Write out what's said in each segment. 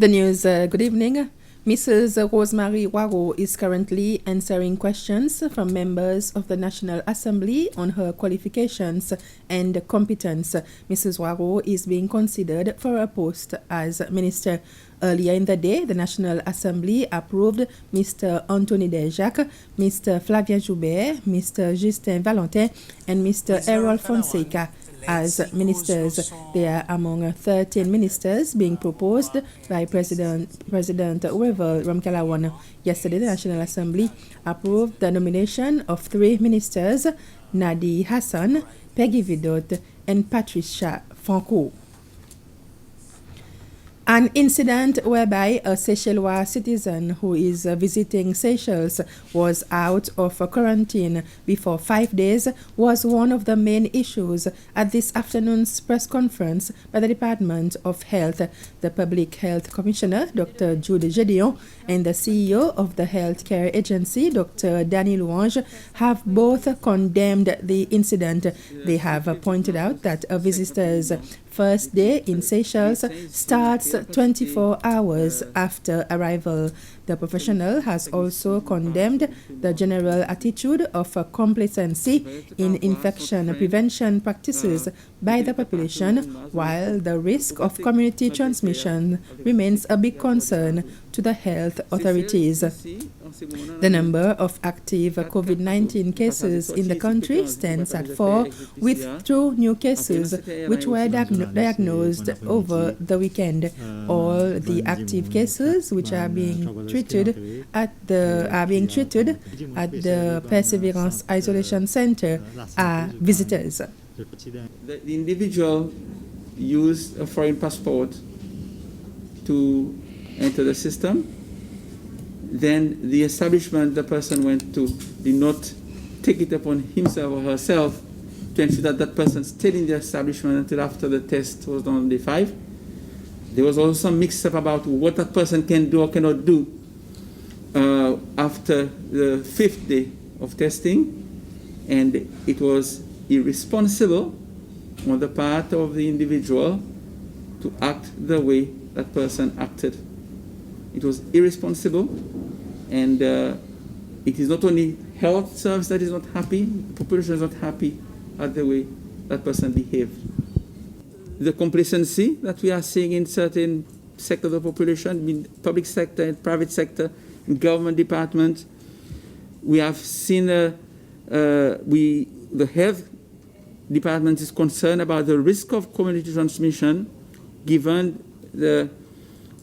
The news, good evening. Mrs. Rosemary Waro is currently answering questions from members of the National Assembly on her qualifications and competence. Mrs. Waro is being considered for a post as minister. Earlier in the day, the National Assembly approved Mr. Anthony Dejac, Mr. Flavien Joubert, Mr. Justin Valentin, and Mr. Errol Fonseca as ministers. They are among 13 ministers being proposed by President Wavel Ramkalawan. Yesterday, the National Assembly approved the nomination of 3 ministers, Nadi Hassan, Peggy Vidot, and Patricia Franco. An incident whereby a Seychellois citizen who is visiting Seychelles was out of quarantine before 5 days was one of the main issues at this afternoon's press conference by the Department of Health. The Public Health Commissioner, Dr. Jude Gedeon, and the CEO of the Healthcare Agency, Dr. Danny Louange, have both condemned the incident. They have pointed out that a visitor's first day in Seychelles starts 24 hours after arrival. The professional has also condemned the general attitude of complacency in infection prevention practices by the population, while the risk of community transmission remains a big concern to the health authorities. The number of active COVID-19 cases in the country stands at 4, with 2 new cases which were diagnosed over the weekend. All the active cases which are being treated at the Perseverance Isolation Center are visitors. The individual used a foreign passport to enter the system. Then the establishment the person went to did not take it upon himself or herself to ensure that that person stayed in the establishment until after the test was done on day 5. There was also some mix-up about what that person can do or cannot do after the 5th day of testing, and it was irresponsible on the part of the individual to act the way that person acted. It was irresponsible, and it is not only health service that is not happy, the population is not happy at the way that person behaved. The complacency that we are seeing in certain sectors of the population, in public sector and private sector, in government departments, we have seen the health department is concerned about the risk of community transmission given the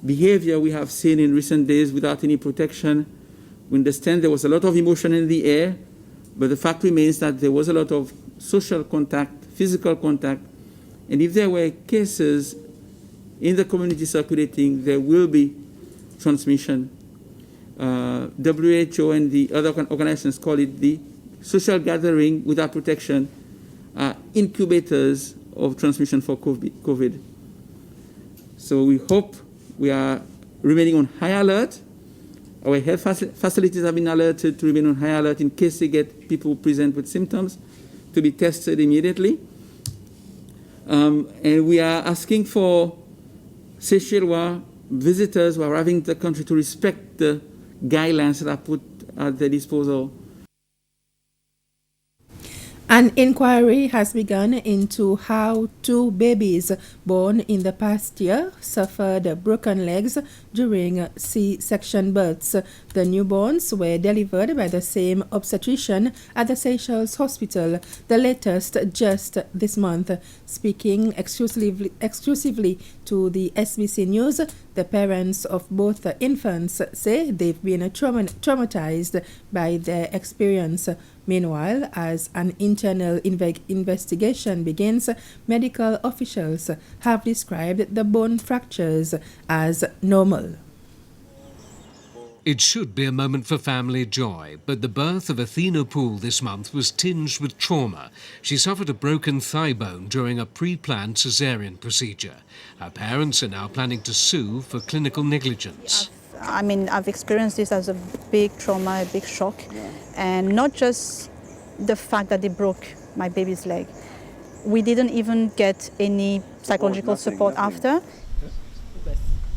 behavior we have seen in recent days without any protection. We understand there was a lot of emotion in the air, but the fact remains that there was a lot of social contact, physical contact, and if there were cases in the community circulating, there will be transmission. WHO and the other organizations call it the social gathering without protection, incubators of transmission for COVID. So we hope we are remaining on high alert. Our health facilities have been alerted to remain on high alert in case they get people present with symptoms to be tested immediately. And we are asking for Seychellois visitors who are arriving to the country to respect the guidelines that are put at their disposal. An inquiry has begun into how 2 babies born in the past year suffered broken legs during C-section births. The newborns were delivered by the same obstetrician at the Seychelles Hospital, the latest just this month. Speaking exclusively to the SBC News, the parents of both the infants say they've been traumatized by their experience. Meanwhile, as an internal investigation begins, medical officials have described the bone fractures as normal. It should be a moment for family joy, but the birth of Athena Poole this month was tinged with trauma. She suffered a broken thigh bone during a pre-planned caesarean procedure. Her parents are now planning to sue for clinical negligence. I mean, I've experienced this as a big trauma, a big shock, and not just the fact that they broke my baby's leg. We didn't even get any psychological support after.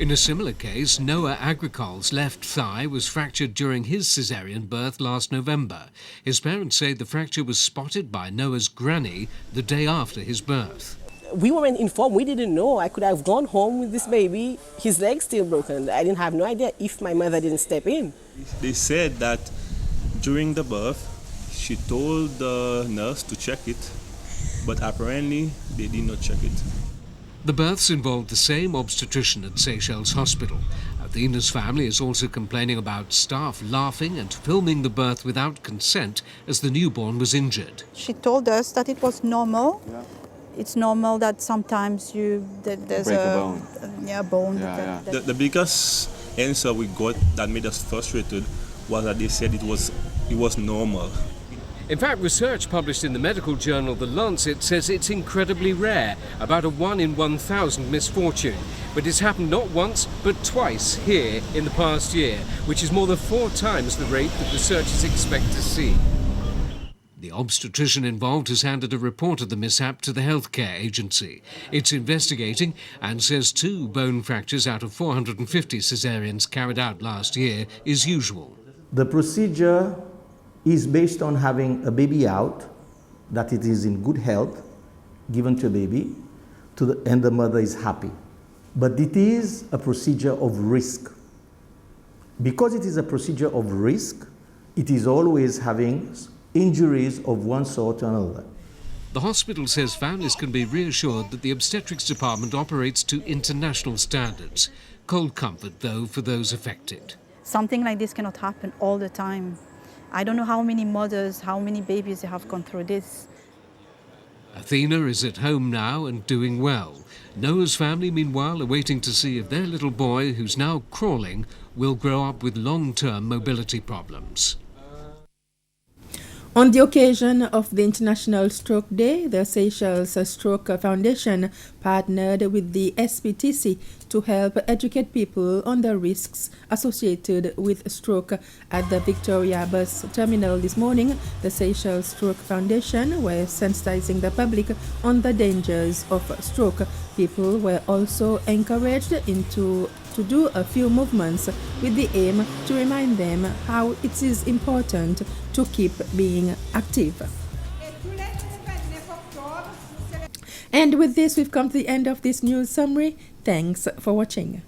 In a similar case, Noah Agricol's left thigh was fractured during his caesarean birth last November. His parents say the fracture was spotted by Noah's granny the day after his birth. We weren't informed. We didn't know. I could have gone home with this baby, his leg's still broken. I didn't have no idea if my mother didn't step in. They said that during the birth, she told the nurse to check it, but apparently they did not check it. The births involved the same obstetrician at Seychelles Hospital. Athena's family is also complaining about staff laughing and filming the birth without consent as the newborn was injured. She told us that it was normal. Yeah. It's normal that sometimes there's break a bone. Bone. Yeah, yeah. The biggest answer we got that made us frustrated was that they said it was normal. In fact, research published in the medical journal The Lancet says it's incredibly rare, about a 1 in 1,000 misfortune. But it's happened not once, but twice here in the past year, which is more than 4 times the rate that researchers expect to see. The obstetrician involved has handed a report of the mishap to the healthcare agency. It's investigating and says 2 bone fractures out of 450 caesareans carried out last year is usual. The procedure is based on having a baby out, that it is in good health, given to a baby, and the mother is happy. But it is a procedure of risk. Because it is a procedure of risk, it is always having injuries of one sort or another. The hospital says families can be reassured that the obstetrics department operates to international standards. Cold comfort, though, for those affected. Something like this cannot happen all the time. I don't know how many mothers, how many babies have gone through this. Athena is at home now and doing well. Noah's family, meanwhile, are waiting to see if their little boy, who's now crawling, will grow up with long-term mobility problems. On the occasion of the International Stroke Day, the Seychelles Stroke Foundation partnered with the SPTC to help educate people on the risks associated with stroke. At the Victoria Bus Terminal this morning, the Seychelles Stroke Foundation were sensitizing the public on the dangers of stroke. People were also encouraged to do a few movements with the aim to remind them how it is important to keep being active. And with this, we've come to the end of this news summary. Thanks for watching.